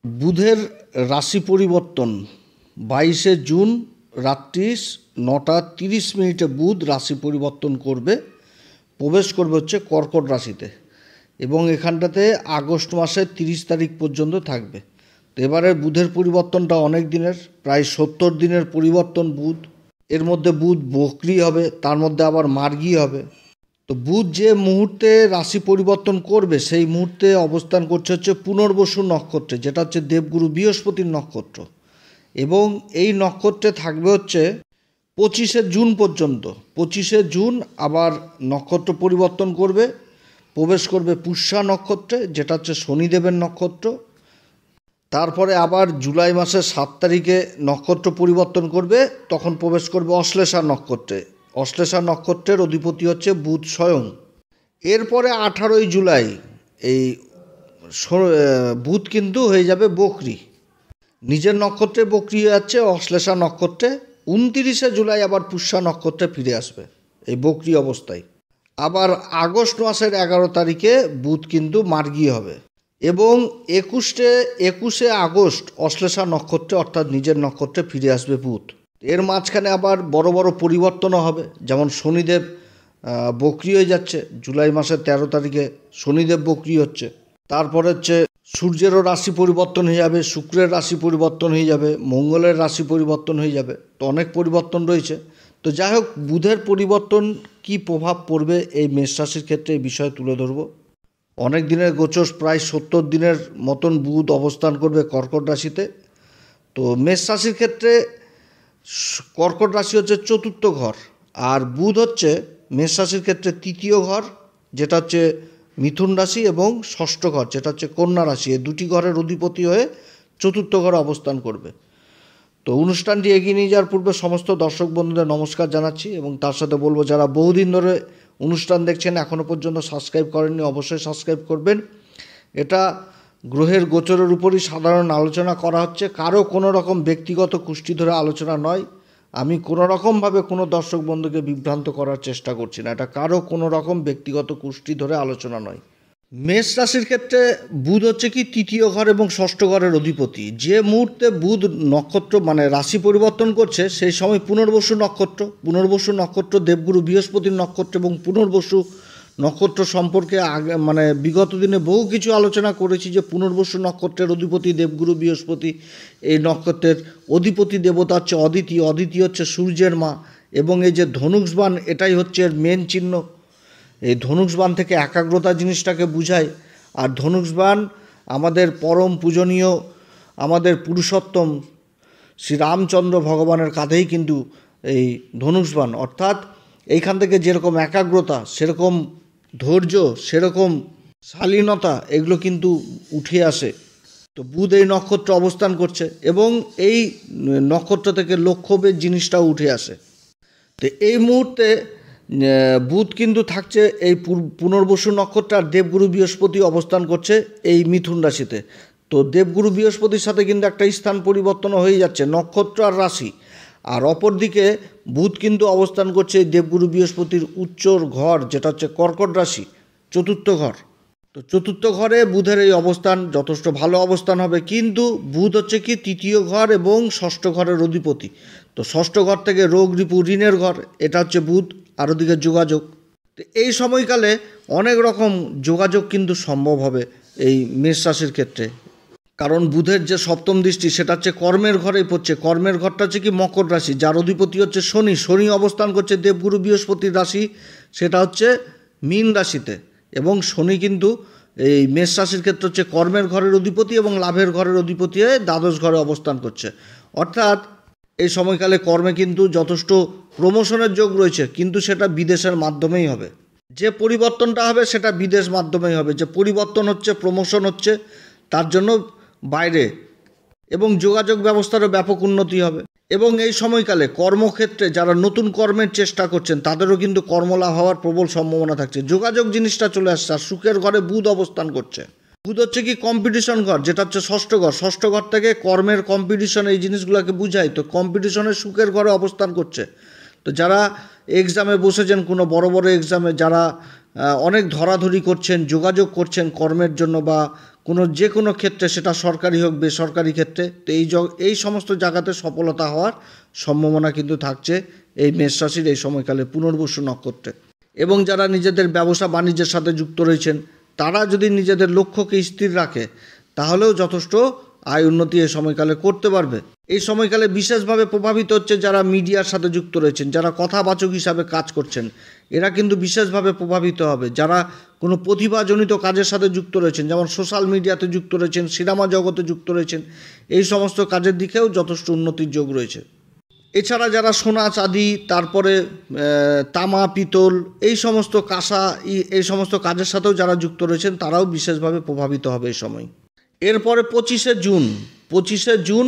বুধের রাশি পরিবর্তন 22শে জুন রাত্রি 9:30 বুধ রাশি পরিবর্তন করবে, প্রবেশ করবে হচ্ছে কর্কট রাশিতে এবং এখানটাতে আগস্ট মাসের 30 তারিখ পর্যন্ত থাকবে। তো এবারে বুধের পরিবর্তনটা অনেক দিনের, প্রায় 70 দিনের পরিবর্তন বুধ। এর মধ্যে বুধ বক্রী হবে, তার মধ্যে আবার মার্গী হবে। তো বুধ যে মুহূর্তে রাশি পরিবর্তন করবে সেই মুহূর্তে অবস্থান করছে হচ্ছে পুনর্বসু নক্ষত্রে, যেটা হচ্ছে দেবগুরু বৃহস্পতির নক্ষত্র, এবং এই নক্ষত্রে থাকবে হচ্ছে 25শে জুন পর্যন্ত। 25শে জুন আবার নক্ষত্র পরিবর্তন করবে, প্রবেশ করবে পুষ্যা নক্ষত্রে, যেটা হচ্ছে শনিদেবের নক্ষত্র। তারপরে আবার জুলাই মাসের 7 তারিখে নক্ষত্র পরিবর্তন করবে, তখন প্রবেশ করবে অশ্লেষা নক্ষত্রে। অশ্লেষা নক্ষত্রের অধিপতি হচ্ছে বুধ স্বয়ং। এরপরে 18ই জুলাই এই বুধ কিন্তু হয়ে যাবে বক্রী, নিজের নক্ষত্রে বক্রী হয়ে যাচ্ছে অশ্লেষা নক্ষত্রে। 29শে জুলাই আবার পুষ্যা নক্ষত্রে ফিরে আসবে এই বক্রী অবস্থায়। আবার আগস্ট মাসের 11 তারিখে বুধ কিন্তু মার্গী হবে এবং 21শে আগস্ট অশ্লেষা নক্ষত্রে অর্থাৎ নিজের নক্ষত্রে ফিরে আসবে বুধ। এর মাঝখানে আবার বড় বড় পরিবর্তনও হবে, যেমন শনিদেব বক্রী হয়ে যাচ্ছে জুলাই মাসের 13 তারিখে, শনিদেব বক্রী হচ্ছে। তারপরে হচ্ছে সূর্যেরও রাশি পরিবর্তন হয়ে যাবে, শুক্রের রাশি পরিবর্তন হয়ে যাবে, মঙ্গলের রাশি পরিবর্তন হয়ে যাবে। তো অনেক পরিবর্তন রয়েছে। তো যাই হোক, বুধের পরিবর্তন কি প্রভাব পড়বে এই মেষ রাশির ক্ষেত্রে এই বিষয়ে তুলে ধরব। অনেক দিনের গোচর, প্রায় 70 দিনের মতন বুধ অবস্থান করবে কর্কট রাশিতে। তো মেষ রাশির ক্ষেত্রে কর্কট রাশি হচ্ছে চতুর্থ ঘর, আর বুধ হচ্ছে মেষ রাশির ক্ষেত্রে তৃতীয় ঘর, যেটা হচ্ছে মিথুন রাশি, এবং ষষ্ঠ ঘর যেটা হচ্ছে কন্যা রাশি। এই দুটি ঘরের অধিপতি হয়ে চতুর্থ ঘরে অবস্থান করবে। তো অনুষ্ঠানটি এগিয়ে নিয়ে যাওয়ার পূর্বে সমস্ত দর্শক বন্ধুদের নমস্কার জানাচ্ছি, এবং তার সাথে বলবো যারা বহুদিন ধরে অনুষ্ঠান দেখছেন এখনও পর্যন্ত সাবস্ক্রাইব করেননি অবশ্যই সাবস্ক্রাইব করবেন। এটা গ্রহের গোচরের উপরই সাধারণ আলোচনা করা হচ্ছে, কারো কোনো রকম ব্যক্তিগত কুষ্টি ধরে আলোচনা নয়। আমি কোনো রকমভাবে কোনো দর্শক বন্ধুকে বিভ্রান্ত করার চেষ্টা করছি না, এটা কারো কোনো রকম ব্যক্তিগত কুষ্টি ধরে আলোচনা নয়। মেষ রাশির ক্ষেত্রে বুধ হচ্ছে কি তৃতীয় ঘর এবং ষষ্ঠ ঘরের অধিপতি। যে মুহূর্তে বুধ নক্ষত্র মানে রাশি পরিবর্তন করছে সেই সময় পুনর্বসু নক্ষত্র দেবগুরু বৃহস্পতির নক্ষত্র, এবং পুনর্বসু নক্ষত্র সম্পর্কে আগে বিগত দিনে বহু কিছু আলোচনা করেছি যে পুনর্বসু নক্ষত্রের অধিপতি দেবগুরু বৃহস্পতি। এই নক্ষত্রের অধিপতি দেবতা হচ্ছে অদিতি, অদিতি হচ্ছে সূর্যের মা, এবং এই যে ধনুষবাণ এটাই হচ্ছে এর মেন চিহ্ন। এই ধনুষবাণ থেকে একাগ্রতা জিনিসটাকে বুঝায়, আর ধনুষবাণ আমাদের পরম পূজনীয় আমাদের পুরুষোত্তম শ্রীরামচন্দ্র ভগবানের কাঁধেই কিন্তু এই ধনুষবাণ, অর্থাৎ এইখান থেকে যেরকম একাগ্রতা, সেরকম ধৈর্য, সেরকম শালীনতা এগুলো কিন্তু উঠে আসে। তো বুধ এই নক্ষত্র অবস্থান করছে এবং এই নক্ষত্র থেকে লক্ষ্যবেদ জিনিসটাও উঠে আসে। তো এই মুহূর্তে বুধ কিন্তু থাকছে এই পুনর্বসু নক্ষত্র, আর দেবগুরু বৃহস্পতি অবস্থান করছে এই মিথুন রাশিতে। তো দেবগুরু বৃহস্পতির সাথে কিন্তু একটা স্থান পরিবর্তন হয়ে যাচ্ছে নক্ষত্র আর রাশি, আর অপরদিকে বুধ কিন্তু অবস্থান করছে এই দেবগুরু বৃহস্পতির উচ্চর ঘর, যেটা হচ্ছে কর্কট রাশি, চতুর্থ ঘর। তো চতুর্থ ঘরে বুধের এই অবস্থান যথেষ্ট ভালো অবস্থান হবে, কিন্তু বুধ হচ্ছে কি তৃতীয় ঘর এবং ষষ্ঠ ঘরের অধিপতি। তো ষষ্ঠ ঘর থেকে রোগ রিপু ঋণের ঘর, এটা হচ্ছে বুধ। আর ওদিকে যোগাযোগ, তো এই সময়কালে অনেক রকম যোগাযোগ কিন্তু সম্ভব হবে এই মেষ রাশির ক্ষেত্রে, কারণ বুধের যে সপ্তম দৃষ্টি সেটা হচ্ছে কর্মের ঘরেই পড়ছে। কর্মের ঘরটা হচ্ছে কি মকর রাশি, যার অধিপতি হচ্ছে শনি। শনি অবস্থান করছে দেবগুরু বৃহস্পতির রাশি, সেটা হচ্ছে মীন রাশিতে, এবং শনি কিন্তু এই মেষ রাশির ক্ষেত্রে হচ্ছে কর্মের ঘরের অধিপতি এবং লাভের ঘরের অধিপতি হয়ে দ্বাদশ ঘরে অবস্থান করছে। অর্থাৎ এই সময়কালে কর্মে কিন্তু যথেষ্ট প্রমোশনের যোগ রয়েছে, কিন্তু সেটা বিদেশের মাধ্যমেই হবে। যে পরিবর্তনটা হবে সেটা বিদেশ মাধ্যমেই হবে। যে পরিবর্তন হচ্ছে, প্রমোশন হচ্ছে, তার জন্য বাইরে এবং যোগাযোগ ব্যবস্থারও ব্যাপক উন্নতি হবে। এবং এই সময়কালে কর্মক্ষেত্রে যারা নতুন কর্মের চেষ্টা করছেন তাদেরও কিন্তু কর্মলাভ হওয়ার প্রবল সম্ভাবনা থাকছে। যোগাযোগ জিনিসটা চলে আসছে। আর সুখের ঘরে বুধ অবস্থান করছে। বুধ হচ্ছে কি কম্পিটিশন ঘর, যেটা হচ্ছে ষষ্ঠ ঘর। ষষ্ঠ ঘর থেকে কর্মের কম্পিটিশন এই জিনিসগুলোকে বুঝায়। তো কম্পিটিশনের সুখের ঘরে অবস্থান করছে। তো যারা এক্সামে বসেছেন, কোনো বড় বড় এক্সামে যারা অনেক ধরাধরি করছেন, যোগাযোগ করছেন কর্মের জন্য বা যে কোনো ক্ষেত্রে, সেটা সরকারি হোক বেসরকারি ক্ষেত্রে, তো এই সমস্ত জায়গাতে সফলতা হওয়ার সম্ভাবনা কিন্তু থাকছে এই মেষ রাশির এই সময়কালে পুনর্বসু নক্ষত্রে। এবং যারা নিজেদের ব্যবসা বাণিজ্যের সাথে যুক্ত রয়েছেন, তারা যদি নিজেদের লক্ষ্যকে স্থির রাখে তাহলেও যথেষ্ট আয় উন্নতি এই সময়কালে করতে পারবে। এই সময়কালে বিশেষভাবে প্রভাবিত হচ্ছে যারা মিডিয়ার সাথে যুক্ত রয়েছেন, যারা কথাবাচক হিসাবে কাজ করছেন, এরা কিন্তু বিশেষভাবে প্রভাবিত হবে। যারা কোনো প্রতিভাজনিত কাজের সাথে যুক্ত রয়েছেন, যেমন সোশ্যাল মিডিয়াতে যুক্ত রয়েছেন, সিনেমা জগতে যুক্ত রয়েছেন, এই সমস্ত কাজের দিকেও যথেষ্ট উন্নতির যোগ রয়েছে। এছাড়া যারা সোনা চাঁদি, তারপরে তামা পিতল, এই সমস্ত কাঁসা, এই সমস্ত কাজের সাথেও যারা যুক্ত রয়েছেন, তারাও বিশেষভাবে প্রভাবিত হবে এই সময়। এরপরে 25শে জুন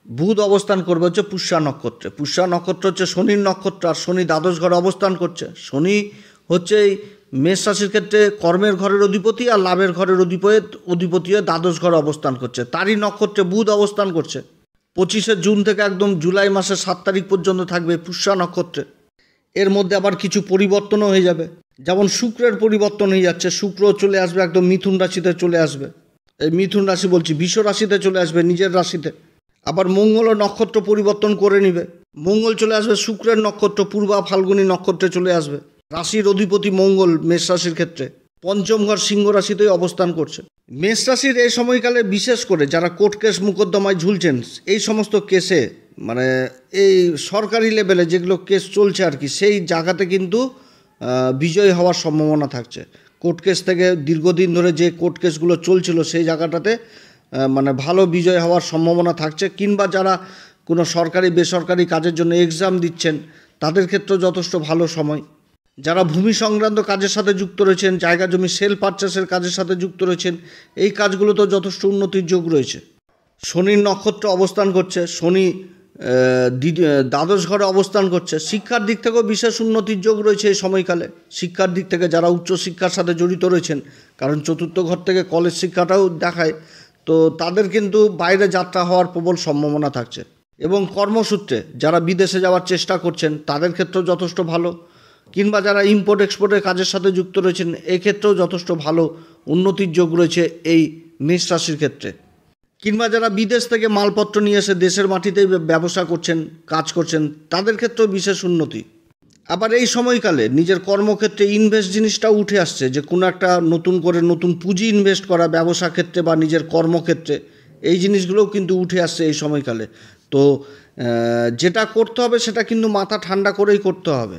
বুধ অবস্থান করবে হচ্ছে পুষ্যা নক্ষত্রে। পুষ্যা নক্ষত্র হচ্ছে শনির নক্ষত্র, আর শনি দ্বাদশ ঘরে অবস্থান করছে। শনি হচ্ছে এই মেষ রাশির ক্ষেত্রে কর্মের ঘরের অধিপতি, আর লাভের ঘরের অধিপতি হয়ে দ্বাদশ ঘরে অবস্থান করছে। তারই নক্ষত্রে বুধ অবস্থান করছে। 25শে জুন থেকে একদম জুলাই মাসের 7 তারিখ পর্যন্ত থাকবে পুষ্যা নক্ষত্রে। এর মধ্যে আবার কিছু পরিবর্তনও হয়ে যাবে, যেমন শুক্রের পরিবর্তন হয়ে যাচ্ছে। শুক্র চলে আসবে একদম মিথুন রাশিতে চলে আসবে, এই মিথুন রাশি বলছি, বৃষ রাশিতে চলে আসবে, নিজের রাশিতে। আবার মঙ্গলও নক্ষত্র পরিবর্তন করে নিবে, মঙ্গল চলে আসবে শুক্রের নক্ষত্র, পূর্বা ফাল্গুনী নক্ষত্রে চলে আসবে। রাশির অধিপতি মঙ্গল মেষ রাশির ক্ষেত্রে পঞ্চম ঘর সিংহ রাশিতেই অবস্থান করছে। মেষ রাশির এই সময়কালে বিশেষ করে যারা কোর্ট কেস মোকদ্দমায় ঝুলছেন, এই সমস্ত কেসে, মানে এই সরকারি লেভেলে যেগুলো কেস চলছে আর কি, সেই জায়গাতে কিন্তু বিজয় হওয়ার সম্ভাবনা থাকছে। কোর্ট কেস থেকে দীর্ঘদিন ধরে যে কোর্ট কেসগুলো চলছিল, সেই জায়গাটাতে মানে ভালো বিজয় হওয়ার সম্ভাবনা থাকছে। কিংবা যারা কোনো সরকারি বেসরকারি কাজের জন্য এক্সাম দিচ্ছেন, তাদের ক্ষেত্রেও যথেষ্ট ভালো সময়। যারা ভূমি সংক্রান্ত কাজের সাথে যুক্ত রয়েছেন, জায়গা জমি সেল পারচেসের কাজের সাথে যুক্ত রয়েছেন, এই কাজগুলোতেও যথেষ্ট উন্নতির যোগ রয়েছে। শনির নক্ষত্র অবস্থান করছে, শনি দ্বাদশ ঘরে অবস্থান করছে। শিক্ষার দিক থেকেও বিশেষ উন্নতির যোগ রয়েছে এই সময়কালে। শিক্ষার দিক থেকে যারা উচ্চশিক্ষার সাথে জড়িত রয়েছেন, কারণ চতুর্থ ঘর থেকে কলেজ শিক্ষাটাও দেখায়, তো তাদের কিন্তু বাইরে যাত্রা হওয়ার প্রবল সম্ভাবনা থাকছে। এবং কর্মসূত্রে যারা বিদেশে যাওয়ার চেষ্টা করছেন, তাদের ক্ষেত্রেও যথেষ্ট ভালো। কিংবা যারা ইম্পোর্ট এক্সপোর্টের কাজের সাথে যুক্ত রয়েছেন, এক্ষেত্রেও যথেষ্ট ভালো উন্নতির যোগ রয়েছে এই মেষ রাশির ক্ষেত্রে। কিংবা যারা বিদেশ থেকে মালপত্র নিয়ে এসে দেশের মাটিতেই ব্যবসা করছেন, কাজ করছেন, তাদের ক্ষেত্রেও বিশেষ উন্নতি। আবার এই সময়কালে নিজের কর্মক্ষেত্রে ইনভেস্ট জিনিসটাও উঠে আসছে, যে কোনো একটা নতুন করে নতুন পুঁজি ইনভেস্ট করা ব্যবসা ক্ষেত্রে বা নিজের কর্মক্ষেত্রে, এই জিনিসগুলোও কিন্তু উঠে আসছে এই সময়কালে। তো যেটা করতে হবে সেটা কিন্তু মাথা ঠান্ডা করেই করতে হবে,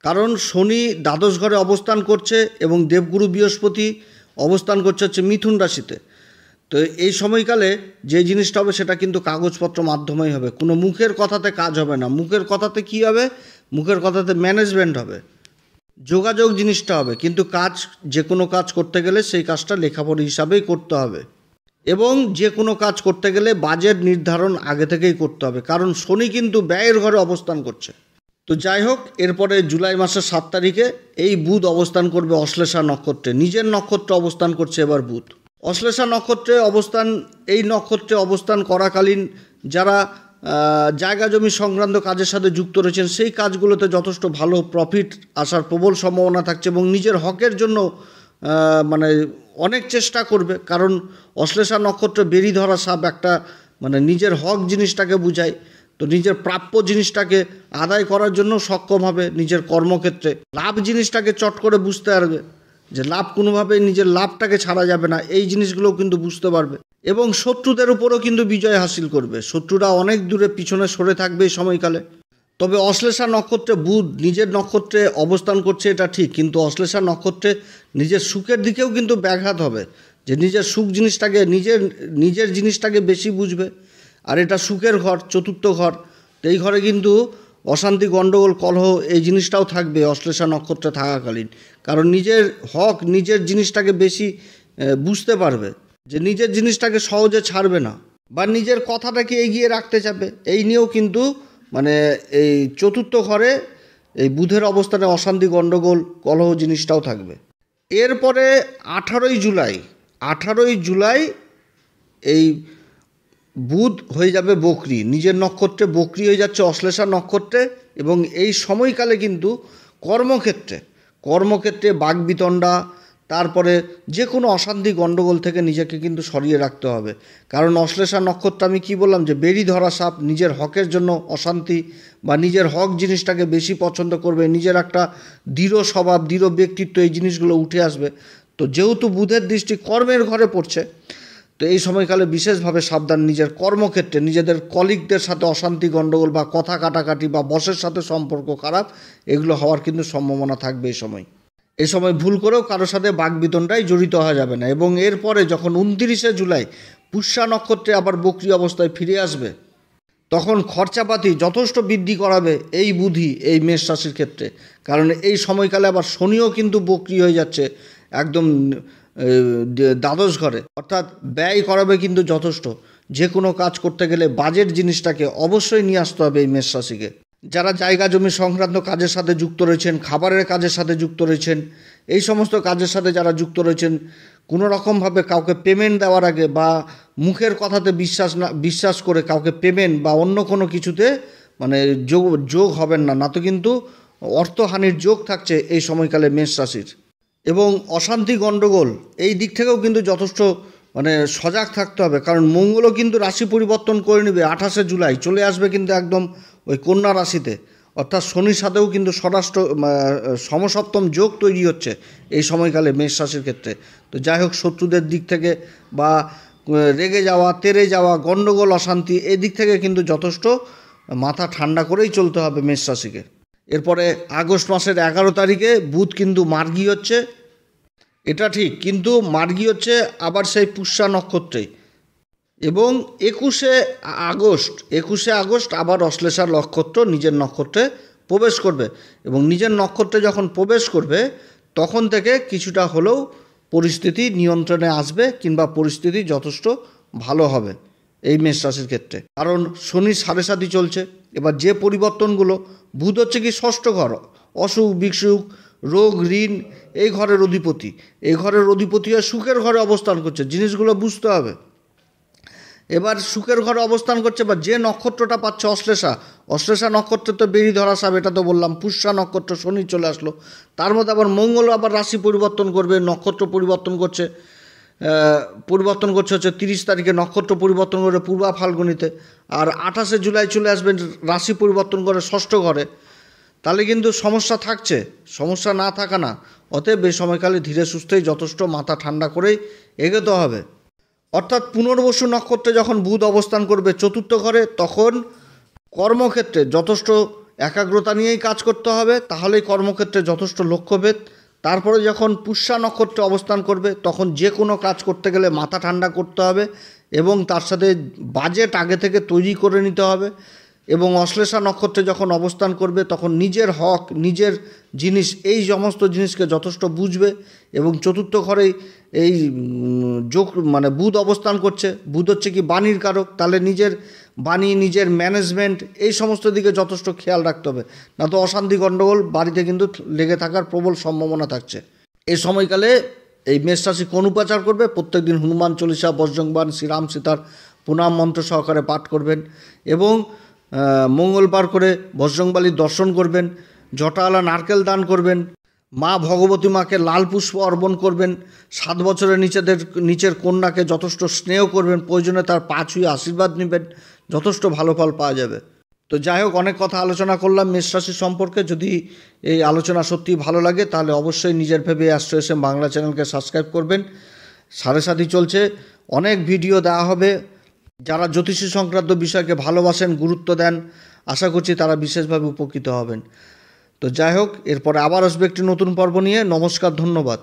কারণ শনি দ্বাদশ ঘরে অবস্থান করছে এবং দেবগুরু বৃহস্পতি অবস্থান করছে হচ্ছে মিথুন রাশিতে। তো এই সময়কালে যে জিনিসটা হবে সেটা কিন্তু কাগজপত্র মাধ্যমেই হবে, কোনো মুখের কথাতে কাজ হবে না। মুখের কথাতে কি হবে? মুখের কথাতে ম্যানেজমেন্ট হবে, যোগাযোগ জিনিসটা হবে, কিন্তু কাজ, যে কোনো কাজ করতে গেলে সেই কাজটা লেখাপড়ি হিসাবেই করতে হবে। এবং যে কোনো কাজ করতে গেলে বাজেট নির্ধারণ আগে থেকেই করতে হবে, কারণ শনি কিন্তু ব্যয়ের ঘরে অবস্থান করছে। তো যাই হোক, এরপরে জুলাই মাসের 7 তারিখে এই বুধ অবস্থান করবে অশ্লেষা নক্ষত্রে, নিজের নক্ষত্রে অবস্থান করছে এবার বুধ। অশ্লেষা নক্ষত্রে অবস্থান করাকালীন যারা জায়গা জমি সংক্রান্ত কাজের সাথে যুক্ত রয়েছেন, সেই কাজগুলোতে যথেষ্ট ভালো প্রফিট আসার প্রবল সম্ভাবনা থাকছে। এবং নিজের হকের জন্য মানে অনেক চেষ্টা করবে, কারণ অশ্লেষা নক্ষত্রে বেরি ধরা সাপ একটা, মানে নিজের হক জিনিসটাকে বুঝায়। তো নিজের প্রাপ্য জিনিসটাকে আদায় করার জন্য সক্ষম হবে। নিজের কর্মক্ষেত্রে লাভ জিনিসটাকে চট করে বুঝতে পারবে, যে লাভ কোনোভাবেই নিজের লাভটাকে ছাড়া যাবে না, এই জিনিসগুলোও কিন্তু বুঝতে পারবে। এবং শত্রুদের উপরও কিন্তু বিজয় হাসিল করবে, শত্রুরা অনেক দূরে পিছনে সরে থাকবে এই সময়কালে। তবে অশ্লেষা নক্ষত্রে বুধ নিজের নক্ষত্রে অবস্থান করছে, এটা ঠিক, কিন্তু অশ্লেষা নক্ষত্রে নিজের সুখের দিকেও কিন্তু ব্যাঘাত হবে, যে নিজের সুখ জিনিসটাকে, নিজের জিনিসটাকে বেশি বুঝবে। আর এটা সুখের ঘর, চতুর্থ ঘর, তো এই ঘরে কিন্তু অশান্তি, গণ্ডগোল, কলহ, এই জিনিসটাও থাকবে অশ্লেষা নক্ষত্রে থাকাকালীন। কারণ নিজের হক, নিজের জিনিসটাকে বেশি বুঝতে পারবে, যে নিজের জিনিসটাকে সহজে ছাড়বে না, বা নিজের কথাটাকে এগিয়ে রাখতে চাবে। এই নিয়েও কিন্তু মানে এই চতুর্থ ঘরে এই বুধের অবস্থানে অশান্তি, গণ্ডগোল, কলহ জিনিসটাও থাকবে। এরপরে 18ই জুলাই এই বুধ হয়ে যাবে বকরি, নিজের নক্ষত্রে বকরি হয়ে যাচ্ছে অশ্লেষা নক্ষত্রে। এবং এই সময়কালে কিন্তু কর্মক্ষেত্রে বাগবিতণ্ডা, তারপরে যে কোনো অশান্তি গণ্ডগোল থেকে নিজেকে কিন্তু সরিয়ে রাখতে হবে। কারণ অশ্লেষা নক্ষত্র আমি কি বললাম যে বেরি ধরা সাপ, নিজের হকের জন্য অশান্তি বা নিজের হক জিনিসটাকে বেশি পছন্দ করবে, নিজের একটা দৃঢ় স্বভাব, দৃঢ় ব্যক্তিত্ব, এই জিনিসগুলো উঠে আসবে। তো যেহেতু বুধের দৃষ্টি কর্মের ঘরে পড়ছে, তো এই সময়কালে বিশেষভাবে সাবধান। নিজের কর্মক্ষেত্রে নিজেদের কলিগদের সাথে অশান্তি গণ্ডগোল বা কথা কাটাকাটি বা বসের সাথে সম্পর্ক খারাপ, এগুলো হওয়ার কিন্তু সম্ভাবনা থাকবে এই সময় ভুল করেও কারোর সাথে বাকবিতণ্ডায় জড়িত হওয়া যাবে না। এবং এরপরে যখন 29শে জুলাই পুষ্যা নক্ষত্রে আবার বক্রী অবস্থায় ফিরে আসবে, তখন খরচাপাতি যথেষ্ট বৃদ্ধি করাবে এই বুধই এই মেষ রাশির ক্ষেত্রে। কারণ এই সময়কালে আবার শনিও কিন্তু বক্রী হয়ে যাচ্ছে একদম দ্বাদশ ঘরে, অর্থাৎ ব্যয় করাবে কিন্তু যথেষ্ট। যে কোনো কাজ করতে গেলে বাজেট জিনিসটাকে অবশ্যই নিয়ে আসতে হবে এই মেষ রাশিকে। যারা জায়গা জমি সংক্রান্ত কাজের সাথে যুক্ত রয়েছেন, খাবারের কাজের সাথে যুক্ত রয়েছেন, এই সমস্ত কাজের সাথে যারা যুক্ত রয়েছেন, কোনো রকমভাবে কাউকে পেমেন্ট দেওয়ার আগে বা মুখের কথাতে বিশ্বাস করে কাউকে পেমেন্ট বা অন্য কোনো কিছুতে মানে যোগ হবেন না, তো কিন্তু অর্থহানির যোগ থাকছে এই সময়কালে মেষ রাশির। এবং অশান্তি গণ্ডগোল এই দিক থেকেও কিন্তু যথেষ্ট সজাগ থাকতে হবে। কারণ মঙ্গলও কিন্তু রাশি পরিবর্তন করে নেবে 28শে জুলাই, চলে আসবে কিন্তু একদম ওই কন্যা রাশিতে। অর্থাৎ শনির সাথেও কিন্তু সমসপ্তম যোগ তৈরি হচ্ছে এই সময়কালে মেষ রাশির ক্ষেত্রে। তো যাই হোক, শত্রুদের দিক থেকে বা রেগে যাওয়া, তেড়ে যাওয়া, গণ্ডগোল, অশান্তি এই দিক থেকে কিন্তু যথেষ্ট মাথা ঠান্ডা করেই চলতে হবে মেষ রাশিকে। এরপরে আগস্ট মাসের 11 তারিখে বুধ কিন্তু মার্গী হচ্ছে, এটা ঠিক, কিন্তু মার্গী হচ্ছে আবার সেই পুষ্যা নক্ষত্রেই। এবং 21শে আগস্ট আবার অশ্লেষা নক্ষত্র নিজের নক্ষত্রে প্রবেশ করবে। এবং নিজের নক্ষত্রে যখন প্রবেশ করবে তখন থেকে কিছুটা হলেও পরিস্থিতি নিয়ন্ত্রণে আসবে, কিংবা পরিস্থিতি যথেষ্ট ভালো হবে এই মেষ রাশির ক্ষেত্রে। কারণ শনি 7.5 চলছে। এবার যে পরিবর্তনগুলো, বুধ হচ্ছে কি ষষ্ঠ ঘর, অসুখ বিসুখ, রোগ, ঋণ, এই ঘরের অধিপতি। এই ঘরের অধিপতি হয়ে সুখের ঘরে অবস্থান করছে, জিনিসগুলো বুঝতে হবে। এবার সুখের ঘরে অবস্থান করছে, বা যে নক্ষত্রটা পাচ্ছে অশ্লেষা নক্ষত্রে তো বেরি ধরা সাপ, এটা তো বললাম। পুষ্যা নক্ষত্র শনি চলে আসলো, তার মধ্যে আবার মঙ্গল আবার রাশি পরিবর্তন করবে, নক্ষত্র পরিবর্তন করছে হচ্ছে 30 তারিখে নক্ষত্র পরিবর্তন করে পূর্বা ফাল্গুনিতে। আর 28শে জুলাই চলে আসবেন রাশি পরিবর্তন করে ষষ্ঠ ঘরে। তাহলে কিন্তু সমস্যা থাকছে, সমস্যা না থাকা না। অতএব এই সময়কালে ধীরে সুস্থেই যথেষ্ট মাথা ঠান্ডা করেই এগোতে হবে। অর্থাৎ পুনর্বসু নক্ষত্রে যখন বুধ অবস্থান করবে চতুর্থ ঘরে, তখন কর্মক্ষেত্রে যথেষ্ট একাগ্রতা নিয়েই কাজ করতে হবে, তাহলেই কর্মক্ষেত্রে যথেষ্ট লক্ষ্যভেদ। তারপরে যখন পুষ্যা নক্ষত্রে অবস্থান করবে, তখন যে কোনো কাজ করতে গেলে মাথা ঠান্ডা করতে হবে এবং তার সাথে বাজেট আগে থেকে তৈরি করে নিতে হবে। এবং অশ্লেষা নক্ষত্রে যখন অবস্থান করবে, তখন নিজের হক, নিজের জিনিস, এই সমস্ত জিনিসকে যথেষ্ট বুঝবে। এবং চতুর্থ ঘরেই এই যোগ বুধ অবস্থান করছে, বুধ হচ্ছে কি বাণীর কারক, তাহলে নিজের বাণী, নিজের ম্যানেজমেন্ট, এই সমস্ত দিকে যথেষ্ট খেয়াল রাখতে হবে, না তো অশান্তি গণ্ডগোল বাড়িতে কিন্তু লেগে থাকার প্রবল সম্ভাবনা থাকছে। এই সময়কালে এই মেষ রাশি কোন উপাচার করবে? প্রত্যেকদিন হনুমান চল্লিশা, বজরংবাণ, শ্রীরাম সীতার প্রণাম মন্ত্র সহকারে পাঠ করবেন এবং মঙ্গলবার করে বজরংবলীর দর্শন করবেন, জটাওয়ালা নারকেল দান করবেন, মা ভগবতী মাকে লাল পুষ্প অর্পণ করবেন, 7 বছরের নিচের কন্যাকে যথেষ্ট স্নেহ করবেন, প্রয়োজনে তার পা ছুঁয়ে আশীর্বাদ নেবেন, যথেষ্ট ভালো ফল পাওয়া যাবে। তো যাই হোক, অনেক কথা আলোচনা করলাম মেষ রাশি সম্পর্কে। যদি এই আলোচনা সত্যি ভালো লাগে তাহলে অবশ্যই নিজের ভেবে অ্যাস্ট্রো এসএম বাংলা চ্যানেলকে সাবস্ক্রাইব করবেন। সাথে চলছে, অনেক ভিডিও দেওয়া হবে। যারা জ্যোতিষী সংক্রান্ত বিষয়কে ভালোবাসেন, গুরুত্ব দেন, আশা করছি তারা বিশেষভাবে উপকৃত হবেন। তো যাই হোক, এরপরে আবার আসবে একটি নতুন পর্ব নিয়ে। নমস্কার, ধন্যবাদ।